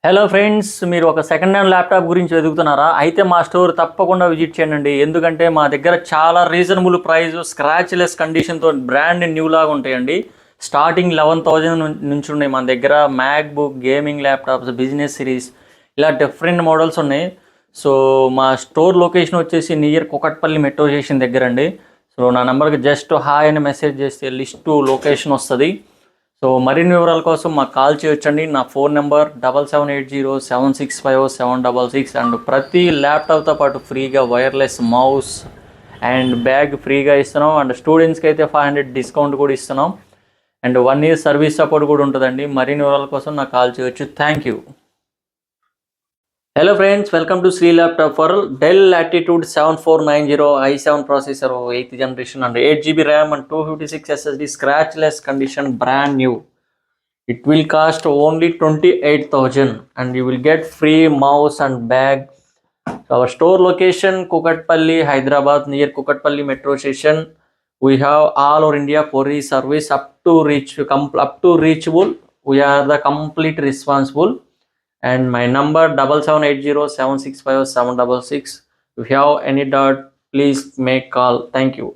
Hello friends, మీరు ఒక second hand laptop గురించి వెతుకుతున్నారా? అయితే మా స్టోర్ తప్పకుండా విజిట్ చేయండి. ఎందుకంటే మా దగ్గర చాలా రీజనబుల్ ప్రైస్, స్క్రాచ్లెస్ కండిషన్తో బ్రాండ్ న్యూ లాగా ఉంటాయండి. స్టార్టింగ్ 11,000 నుంచి ఉన్నాయి మన దగ్గర. MacBook, gaming laptops, business series ఇలా డిఫరెంట్ మోడల్స్ ఉన్నాయి. సో మా స్టోర్ లొకేషన్ వచ్చేసి నియర్ కుకట్పల్లి మెట్రో స్టేషన్ దగ్గర అండి. సో నా నెంబర్కి జస్ట్ హాయ్ అని మెసేజ్ చేస్తే లిస్టు లొకేషన్ వస్తుంది. సో మరిన్ని వివరాల కోసం మాకు కాల్ చేయొచ్చండి. నా ఫోన్ నెంబర్ 7780765766 అండ్ ప్రతి ల్యాప్టాప్తో పాటు ఫ్రీగా వైర్లెస్ మౌస్ అండ్ బ్యాగ్ ఫ్రీగా ఇస్తున్నాం. అండ్ స్టూడెంట్స్కి అయితే 500 డిస్కౌంట్ కూడా ఇస్తున్నాం. అండ్ 1 year సర్వీస్ సపోర్ట్ కూడా ఉంటుందండి. మరిన్ని వివరాల కోసం నాకు కాల్ చేయొచ్చు. Thank you. Hello friends, welcome to Sri Laptop for Dell Latitude 7490 i7 processor 8th generation and 8GB RAM and 256 SSD scratchless condition, brand new. It will cost only 28,000 and you will get free mouse and bag. Our store location Kukatpalli, Hyderabad, near Kukatpalli metro station. We have all over India courier service up to reachable. We are the complete responsible. And my number 7780765766. If you have any doubt, please make call. Thank you.